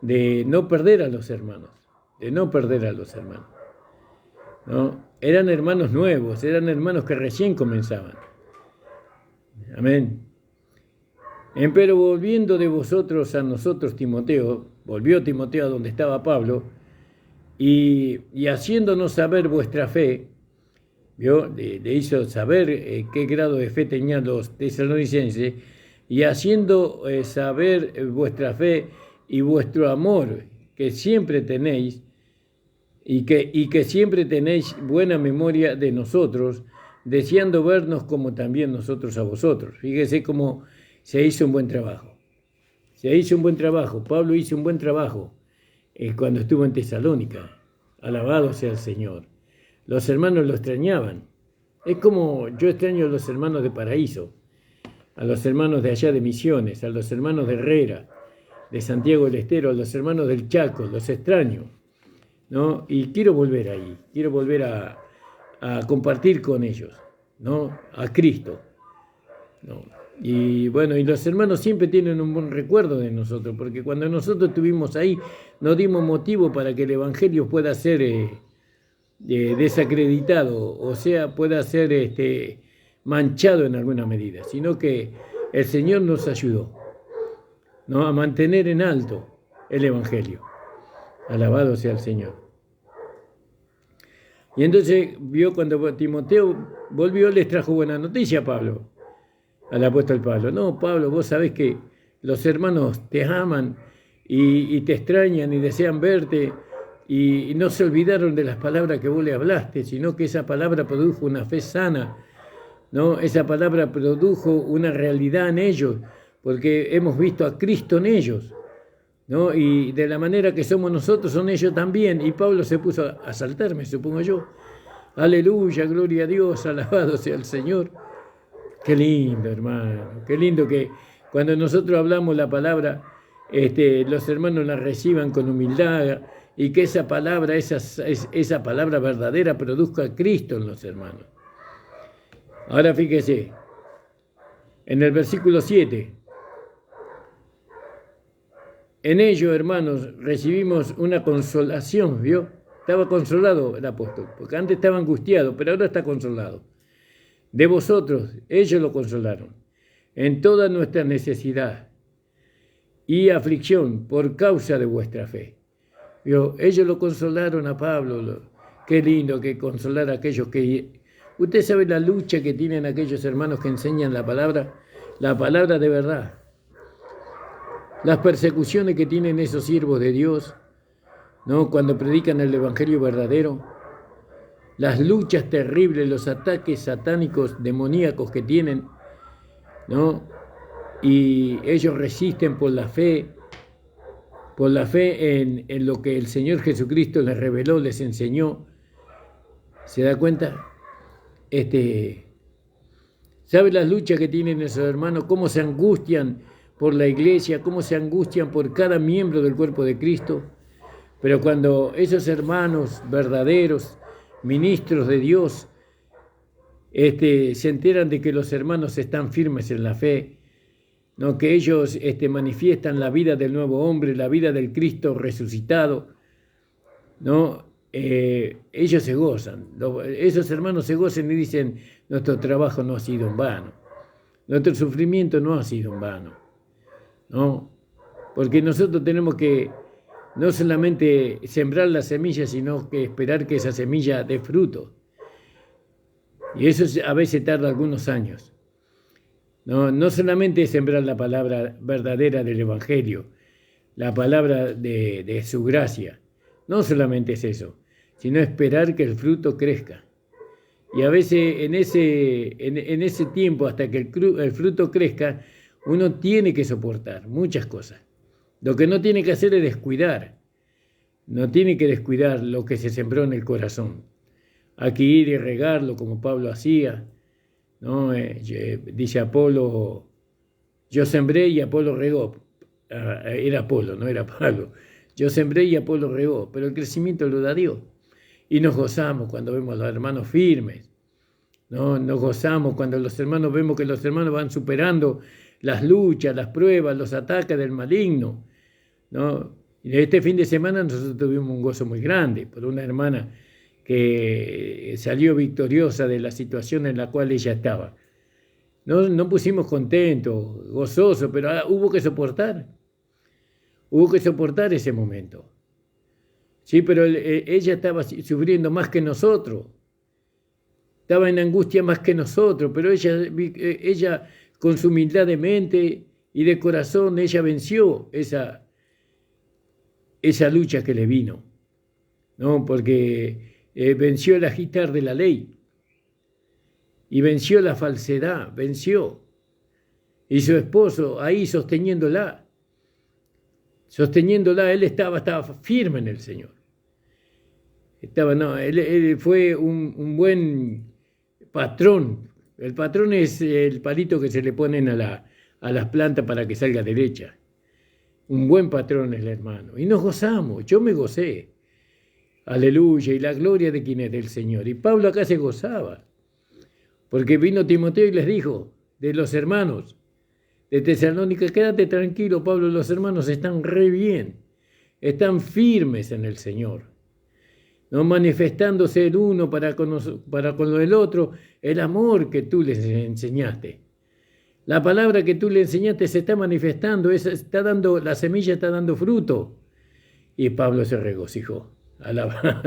de no perder a los hermanos. ¿No? Eran hermanos nuevos, eran hermanos que recién comenzaban. Amén. Pero volviendo de vosotros a nosotros, Timoteo, volvió Timoteo a donde estaba Pablo, y haciéndonos saber vuestra fe, ¿vio? Le hizo saber qué grado de fe tenían los tesalonicenses, y haciendo saber vuestra fe y vuestro amor que siempre tenéis, y que siempre tenéis buena memoria de nosotros, deseando vernos como también nosotros a vosotros. Fíjese cómo se hizo un buen trabajo. Pablo hizo un buen trabajo cuando estuvo en Tesalónica. Alabado sea el Señor. Los hermanos lo extrañaban. Es como yo extraño a los hermanos de Paraíso, a los hermanos de allá de Misiones, a los hermanos de Herrera, de Santiago del Estero, a los hermanos del Chaco, los extraño, ¿no? Y quiero volver ahí, quiero volver a compartir con ellos, ¿no? A Cristo, ¿no? Y bueno, y los hermanos siempre tienen un buen recuerdo de nosotros, porque cuando nosotros estuvimos ahí, no dimos motivo para que el Evangelio pueda ser desacreditado, o sea, pueda ser manchado en alguna medida, sino que el Señor nos ayudó, ¿no? A mantener en alto el Evangelio. Alabado sea el Señor. Y entonces vio cuando Timoteo volvió, les trajo buena noticia a Pablo, al apóstol Pablo. No, Pablo, vos sabés que los hermanos te aman y te extrañan y desean verte, y no se olvidaron de las palabras que vos le hablaste, sino que esa palabra produjo una fe sana, ¿no? Esa palabra produjo una realidad en ellos, porque hemos visto a Cristo en ellos, ¿no? Y de la manera que somos nosotros, son ellos también. Y Pablo se puso a saltarme, supongo yo. Aleluya, gloria a Dios, alabado sea el Señor. Qué lindo, hermano, qué lindo que cuando nosotros hablamos la palabra, los hermanos la reciban con humildad y que esa palabra, esa palabra verdadera produzca a Cristo en los hermanos. Ahora fíjese, en el versículo 7, en ello, hermanos, recibimos una consolación, ¿vio? Estaba consolado el apóstol, porque antes estaba angustiado, pero ahora está consolado. De vosotros, ellos lo consolaron, en toda nuestra necesidad y aflicción por causa de vuestra fe. ¿Vio? Ellos lo consolaron a Pablo. Qué lindo que consolar a aquellos que... Usted sabe la lucha que tienen aquellos hermanos que enseñan la palabra de verdad. Las persecuciones que tienen esos siervos de Dios, ¿no? Cuando predican el evangelio verdadero, las luchas terribles, los ataques satánicos, demoníacos que tienen, ¿no? Y ellos resisten por la fe en lo que el Señor Jesucristo les reveló, les enseñó. ¿Se da cuenta? ¿Sabe las luchas que tienen esos hermanos? Cómo se angustian por la iglesia, cómo se angustian por cada miembro del cuerpo de Cristo. Pero cuando esos hermanos verdaderos, ministros de Dios, se enteran de que los hermanos están firmes en la fe, ¿no? Que ellos manifiestan la vida del nuevo hombre, la vida del Cristo resucitado, ¿no? Ellos se gozan, esos hermanos se gozan y dicen, nuestro trabajo no ha sido en vano, nuestro sufrimiento no ha sido en vano, ¿no? Porque nosotros tenemos que no solamente sembrar la semilla, sino que esperar que esa semilla dé fruto. Y eso a veces tarda algunos años. No solamente sembrar la palabra verdadera del Evangelio, la palabra de su gracia. No solamente es eso, sino esperar que el fruto crezca. Y a veces en ese tiempo, hasta que el fruto crezca, uno tiene que soportar muchas cosas. Lo que no tiene que hacer es descuidar. No tiene que descuidar lo que se sembró en el corazón. Hay que ir y regarlo como Pablo hacía, ¿no? Dice Apolo, yo sembré y Apolo regó. Era Apolo, no era Pablo. Yo sembré y Apolo regó, pero el crecimiento lo da Dios. Y nos gozamos cuando vemos a los hermanos firmes, ¿no? Nos gozamos cuando vemos que los hermanos van superando las luchas, las pruebas, los ataques del maligno, ¿no? Y este fin de semana nosotros tuvimos un gozo muy grande por una hermana que salió victoriosa de la situación en la cual ella estaba. No pusimos contentos, gozosos, pero hubo que soportar. Hubo que soportar ese momento. Sí, pero ella estaba sufriendo más que nosotros. Estaba en angustia más que nosotros, pero ella con su humildad de mente y de corazón, ella venció esa lucha que le vino, ¿no? Porque venció el agitar de la ley y venció la falsedad, venció. Y su esposo ahí sosteniéndola, él estaba firme en el Señor. Él fue un buen patrón. El patrón es el palito que se le ponen a las plantas para que salga derecha. Un buen patrón es el hermano. Y nos gozamos, yo me gocé. Aleluya, y la gloria de quien es del Señor. Y Pablo acá se gozaba, porque vino Timoteo y les dijo, de los hermanos de Tesalónica, quédate tranquilo, Pablo, los hermanos están re bien, están firmes en el Señor, no manifestándose el uno para con el otro, el amor que tú les enseñaste. La palabra que tú le enseñaste se está manifestando, la semilla está dando fruto. Y Pablo se regocijó. Alaba.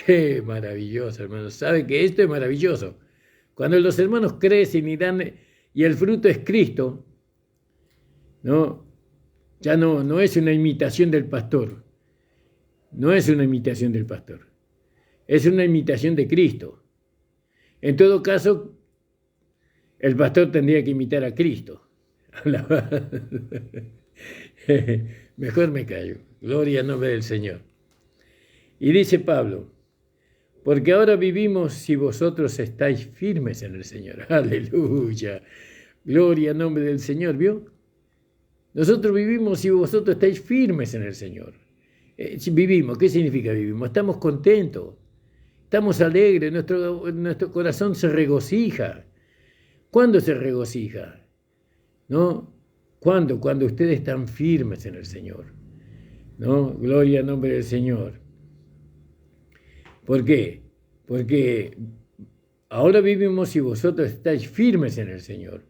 Qué maravilloso, hermanos. ¿Sabe que esto es maravilloso? Cuando los hermanos crecen y el fruto es Cristo, ¿no? Ya no es una imitación del pastor. No es una imitación del pastor. Es una imitación de Cristo. En todo caso, el pastor tendría que imitar a Cristo. Mejor me callo. Gloria al nombre del Señor. Y dice Pablo, porque ahora vivimos si vosotros estáis firmes en el Señor. Aleluya. Gloria al nombre del Señor, ¿vio? Nosotros vivimos si vosotros estáis firmes en el Señor. Si vivimos, ¿qué significa vivimos? Estamos contentos, estamos alegres, nuestro corazón se regocija. ¿Cuándo se regocija? ¿No? ¿Cuándo? Cuando ustedes están firmes en el Señor. ¿No? Gloria al nombre del Señor. ¿Por qué? Porque ahora vivimos si vosotros estáis firmes en el Señor.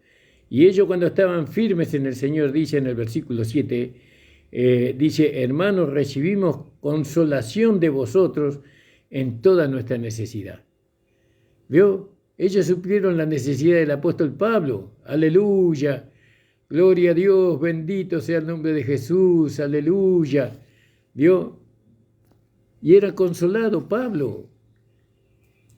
Y ellos cuando estaban firmes en el Señor, dice en el versículo 7, dice, hermanos, recibimos consolación de vosotros en toda nuestra necesidad. ¿Vio? Ellos suplieron la necesidad del apóstol Pablo. Aleluya. Gloria a Dios, bendito sea el nombre de Jesús. Aleluya. ¿Vio? Y era consolado Pablo.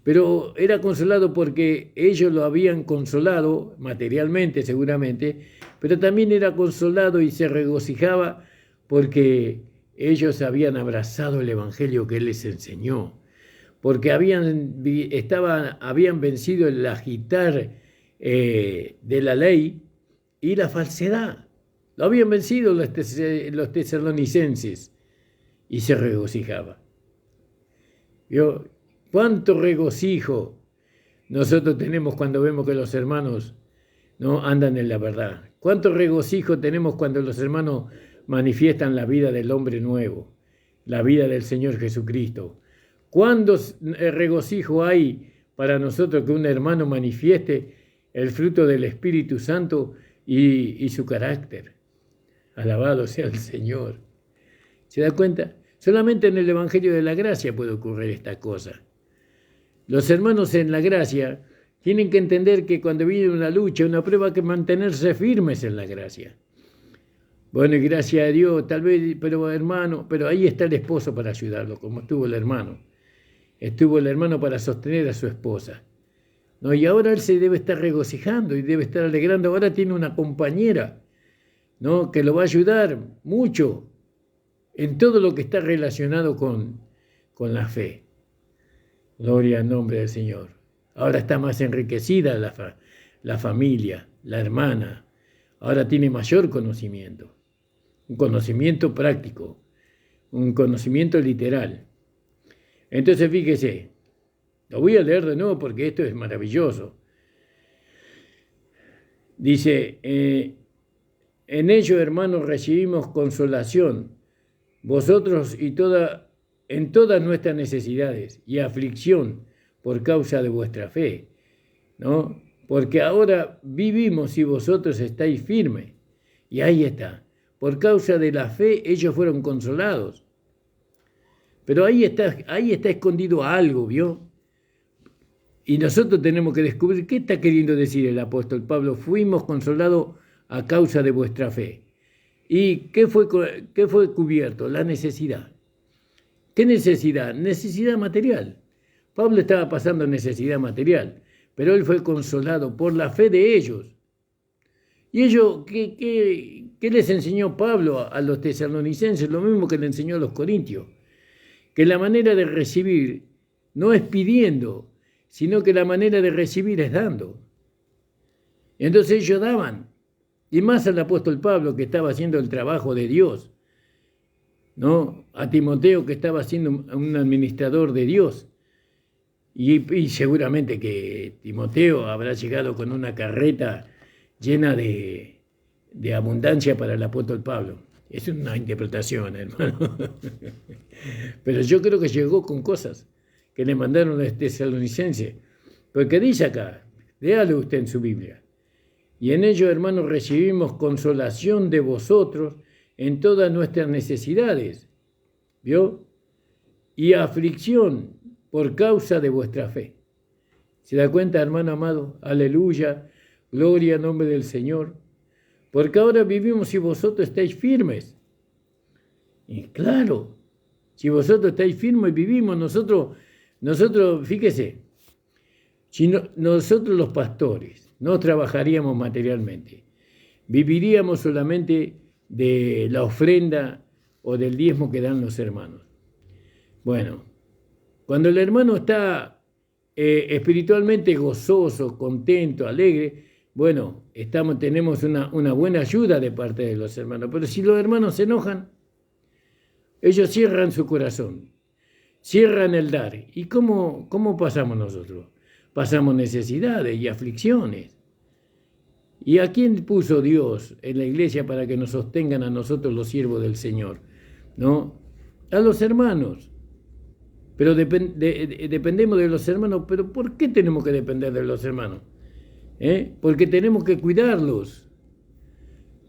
Pero era consolado porque ellos lo habían consolado, materialmente seguramente, pero también era consolado y se regocijaba porque ellos habían abrazado el evangelio que él les enseñó, porque habían vencido el agitar de la ley y la falsedad. Lo habían vencido los tesalonicenses y se regocijaba. ¿Vio? ¿Cuánto regocijo nosotros tenemos cuando vemos que los hermanos no andan en la verdad? ¿Cuánto regocijo tenemos cuando los hermanos manifiestan la vida del hombre nuevo, la vida del Señor Jesucristo? ¿Cuánto regocijo hay para nosotros que un hermano manifieste el fruto del Espíritu Santo y su carácter? Alabado sea el Señor. ¿Se da cuenta? Solamente en el Evangelio de la Gracia puede ocurrir esta cosa. Los hermanos en la gracia tienen que entender que cuando viene una lucha, una prueba, hay que mantenerse firmes en la gracia. Bueno, y gracias a Dios, tal vez, pero hermano, pero ahí está el esposo para ayudarlo, como estuvo el hermano. Estuvo el hermano para sostener a su esposa. ¿No? Y ahora él se debe estar regocijando y debe estar alegrando. Ahora tiene una compañera, ¿no? Que lo va a ayudar mucho en todo lo que está relacionado con la fe. Gloria al nombre del Señor. Ahora está más enriquecida la familia, la hermana. Ahora tiene mayor conocimiento. Un conocimiento práctico. Un conocimiento literal. Entonces fíjese. Lo voy a leer de nuevo porque esto es maravilloso. Dice, en ello, hermanos, recibimos consolación. Vosotros en todas nuestras necesidades y aflicción por causa de vuestra fe, ¿no? Porque ahora vivimos si vosotros estáis firmes. Y ahí está. Por causa de la fe ellos fueron consolados. Pero ahí está escondido algo, ¿vio? Y nosotros tenemos que descubrir qué está queriendo decir el apóstol Pablo. Fuimos consolados a causa de vuestra fe. ¿Y qué fue cubierto? La necesidad. ¿Qué necesidad? Necesidad material. Pablo estaba pasando necesidad material, pero él fue consolado por la fe de ellos. ¿Y ellos qué les enseñó Pablo a los tesalonicenses? Lo mismo que le enseñó a los corintios. Que la manera de recibir no es pidiendo, sino que la manera de recibir es dando. Entonces ellos daban. Y más al apóstol Pablo, que estaba haciendo el trabajo de Dios, ¿no? A Timoteo, que estaba siendo un administrador de Dios. Y seguramente que Timoteo habrá llegado con una carreta llena de abundancia para el apóstol Pablo. Es una interpretación, hermano. Pero yo creo que llegó con cosas que le mandaron a este tesalonicense. Porque dice acá, léalo usted en su Biblia. Y en ello, hermanos, recibimos consolación de vosotros en todas nuestras necesidades, ¿vio? Y aflicción por causa de vuestra fe. ¿Se da cuenta, hermano amado? Aleluya, gloria al nombre del Señor. Porque ahora vivimos si vosotros estáis firmes. Y claro, si vosotros estáis firmes, vivimos. Nosotros, fíjese, si nosotros los pastores no trabajaríamos materialmente, viviríamos solamente de la ofrenda o del diezmo que dan los hermanos. Bueno, cuando el hermano está espiritualmente gozoso, contento, alegre, bueno, tenemos una buena ayuda de parte de los hermanos. Pero si los hermanos se enojan, ellos cierran su corazón, cierran el dar. ¿Y cómo pasamos nosotros? Pasamos necesidades y aflicciones. ¿Y a quién puso Dios en la iglesia para que nos sostengan a nosotros los siervos del Señor? ¿No? A los hermanos. Pero dependemos de los hermanos. ¿Pero por qué tenemos que depender de los hermanos? Porque tenemos que cuidarlos.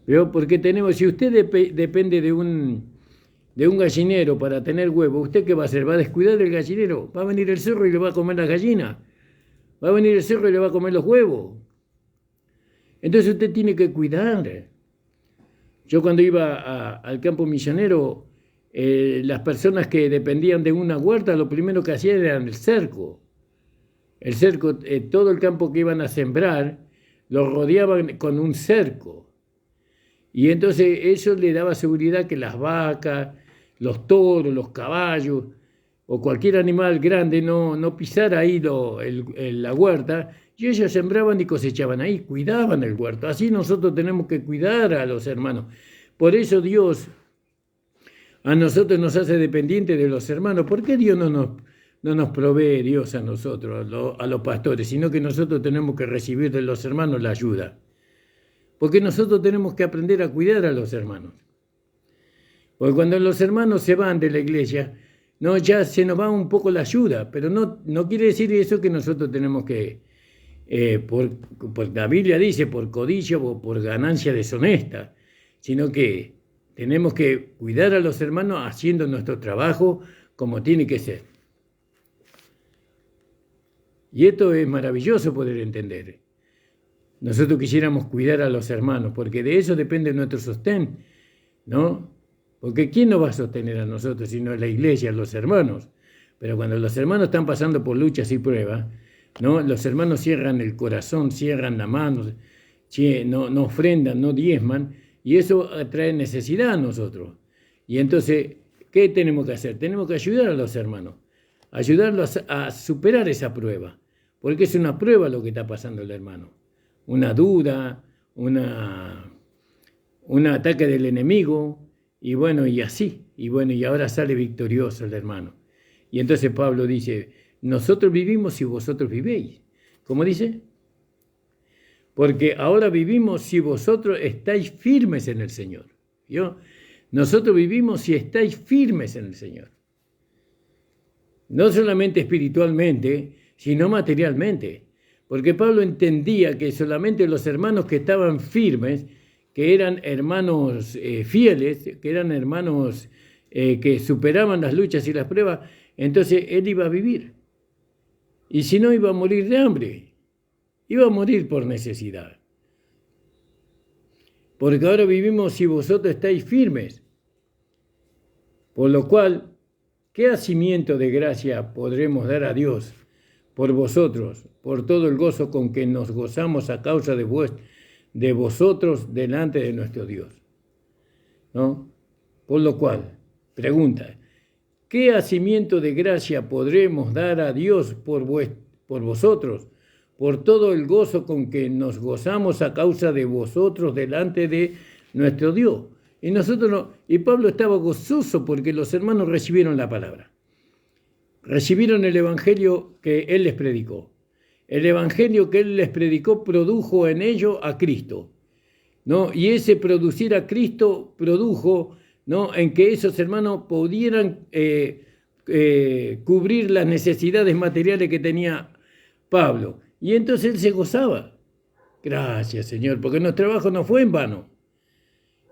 ¿Veo? Porque si usted depende de un gallinero para tener huevo, ¿usted qué va a hacer? ¿Va a descuidar el gallinero? ¿Va a venir el zorro y le va a comer las gallinas? ¿Va a venir el zorro y le va a comer los huevos? Entonces usted tiene que cuidar. Yo cuando iba al campo misionero, las personas que dependían de una huerta, lo primero que hacían era el cerco. El cerco, todo el campo que iban a sembrar, lo rodeaban con un cerco. Y entonces eso le daba seguridad que las vacas, los toros, los caballos o cualquier animal grande no pisara ahí la huerta, y ellos sembraban y cosechaban ahí, cuidaban el huerto. Así nosotros tenemos que cuidar a los hermanos. Por eso Dios a nosotros nos hace dependientes de los hermanos. ¿Por qué Dios no nos provee Dios a nosotros, a los pastores, sino que nosotros tenemos que recibir de los hermanos la ayuda? Porque nosotros tenemos que aprender a cuidar a los hermanos. Porque cuando los hermanos se van de la iglesia, ya se nos va un poco la ayuda, pero no quiere decir eso que nosotros tenemos que, la Biblia dice, por codicia o por ganancia deshonesta, sino que tenemos que cuidar a los hermanos haciendo nuestro trabajo como tiene que ser. Y esto es maravilloso poder entender. Nosotros quisiéramos cuidar a los hermanos, porque de eso depende nuestro sostén, ¿no? Porque ¿quién nos va a sostener a nosotros si no es la iglesia, los hermanos? Pero cuando los hermanos están pasando por luchas y pruebas, ¿no? Los hermanos cierran el corazón, cierran la mano, no ofrendan, no diezman, y eso trae necesidad a nosotros. Y entonces, ¿qué tenemos que hacer? Tenemos que ayudar a los hermanos, ayudarlos a superar esa prueba, porque es una prueba lo que está pasando el hermano. Una duda, un ataque del enemigo, y bueno, y así, y ahora sale victorioso el hermano. Y entonces Pablo dice, nosotros vivimos si vosotros vivéis. ¿Cómo dice? Porque ahora vivimos si vosotros estáis firmes en el Señor. ¿Vio? Nosotros vivimos si estáis firmes en el Señor. No solamente espiritualmente, sino materialmente. Porque Pablo entendía que solamente los hermanos que estaban firmes, que eran hermanos fieles, que eran hermanos que superaban las luchas y las pruebas, entonces él iba a vivir. Y si no, iba a morir de hambre, iba a morir por necesidad. Porque ahora vivimos si vosotros estáis firmes. Por lo cual, ¿qué hacimiento de gracia podremos dar a Dios por vosotros, por todo el gozo con que nos gozamos a causa de vosotros delante de nuestro Dios? ¿No? Por lo cual, pregunta, ¿qué hacimiento de gracia podremos dar a Dios por vosotros, por todo el gozo con que nos gozamos a causa de vosotros delante de nuestro Dios? Y Pablo estaba gozoso porque los hermanos recibieron la palabra. Recibieron el evangelio que él les predicó. El evangelio que él les predicó produjo en ellos a Cristo, ¿no? Y ese producir a Cristo produjo, ¿no?, en que esos hermanos pudieran cubrir las necesidades materiales que tenía Pablo. Y entonces él se gozaba. Gracias, Señor, porque nuestro trabajo no fue en vano.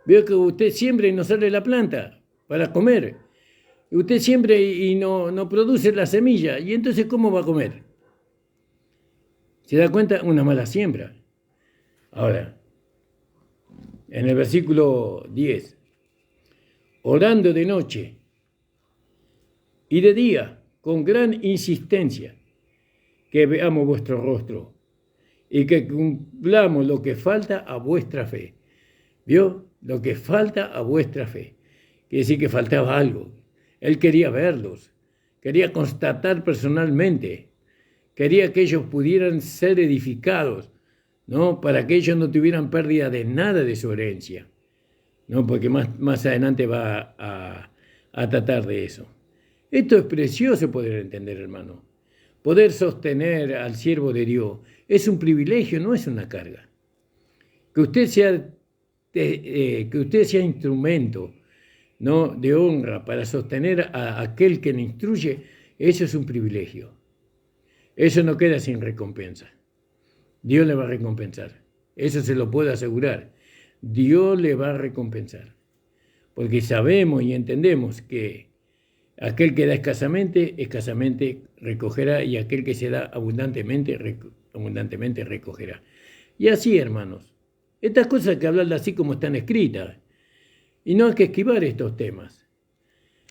Veo que usted siembra y no sale la planta para comer. Usted siembra y no produce la semilla. ¿Y entonces cómo va a comer? ¿Se da cuenta? Una mala siembra. Ahora, en el versículo 10, orando de noche y de día, con gran insistencia, que veamos vuestro rostro y que cumplamos lo que falta a vuestra fe. ¿Vio? Lo que falta a vuestra fe. Quiere decir que faltaba algo. Él quería verlos, quería constatar personalmente, quería que ellos pudieran ser edificados, ¿no? Para que ellos no tuvieran pérdida de nada de su herencia, ¿no? Porque más adelante va a tratar de eso. Esto es precioso poder entender, hermano. Poder sostener al siervo de Dios es un privilegio, no es una carga. Que usted sea instrumento, ¿no?, de honra para sostener a aquel que le instruye, eso es un privilegio. Eso no queda sin recompensa. Dios le va a recompensar. Eso se lo puedo asegurar. Dios le va a recompensar. Porque sabemos y entendemos que aquel que da escasamente recogerá, y aquel que se da abundantemente recogerá. Y así, hermanos, estas cosas hay que hablarlas así como están escritas. Y no hay que esquivar estos temas.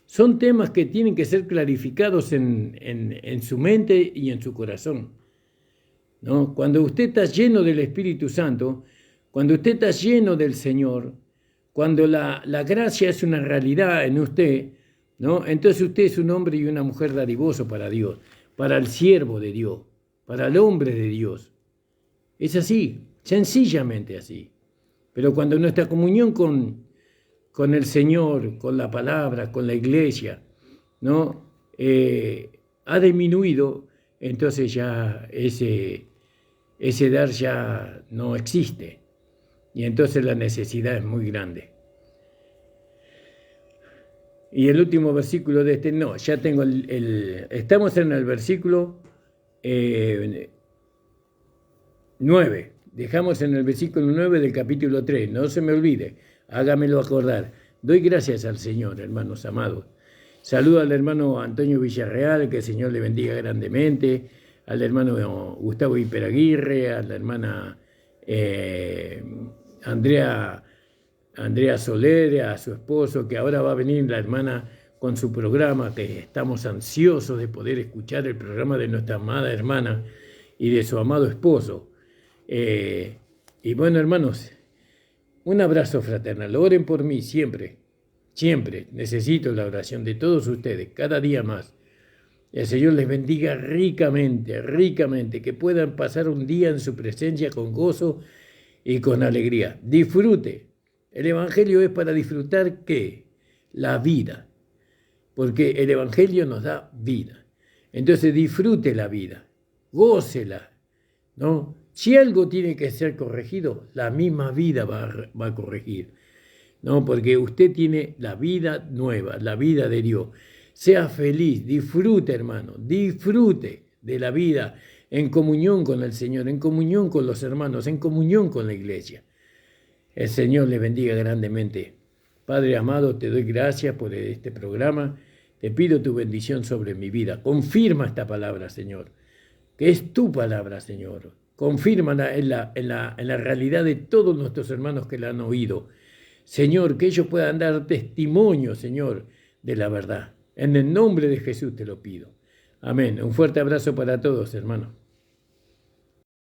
Son temas que tienen que ser clarificados en su mente y en su corazón, ¿no? Cuando usted está lleno del Espíritu Santo, cuando usted está lleno del Señor, cuando la gracia es una realidad en usted, ¿no? Entonces usted es un hombre y una mujer dadivoso para Dios, para el siervo de Dios, para el hombre de Dios. Es así, sencillamente así. Pero cuando nuestra comunión con el Señor, con la palabra, con la iglesia, ¿no?, ha disminuido, entonces ya ese dar ya no existe. Y entonces la necesidad es muy grande. Y el último versículo de ya tengo estamos en el versículo 9. Dejamos en el versículo 9 del capítulo 3. No se me olvide, hágamelo acordar. Doy gracias al Señor, hermanos amados. Saludo al hermano Antonio Villarreal, que el Señor le bendiga grandemente, al hermano Gustavo Hiperaguirre, a la hermana Andrea Soler, a su esposo, que ahora va a venir la hermana con su programa, que estamos ansiosos de poder escuchar el programa de nuestra amada hermana y de su amado esposo. Y bueno, hermanos, un abrazo fraternal. Oren por mí siempre, siempre. Necesito la oración de todos ustedes, cada día más. El Señor les bendiga ricamente, ricamente, que puedan pasar un día en su presencia con gozo y con alegría. Disfrute. El Evangelio es para disfrutar, ¿qué? La vida. Porque el Evangelio nos da vida. Entonces disfrute la vida, gócela, ¿no? Si algo tiene que ser corregido, la misma vida va a corregir, ¿no? Porque usted tiene la vida nueva, la vida de Dios. Sea feliz, disfrute, hermano, disfrute de la vida en comunión con el Señor, en comunión con los hermanos, en comunión con la iglesia. El Señor le bendiga grandemente. Padre amado, te doy gracias por este programa. Te pido tu bendición sobre mi vida. Confirma esta palabra, Señor, que es tu palabra, Señor. Confírmala en la realidad de todos nuestros hermanos que la han oído. Señor, que ellos puedan dar testimonio, Señor, de la verdad. En el nombre de Jesús te lo pido. Amén. Un fuerte abrazo para todos, hermanos.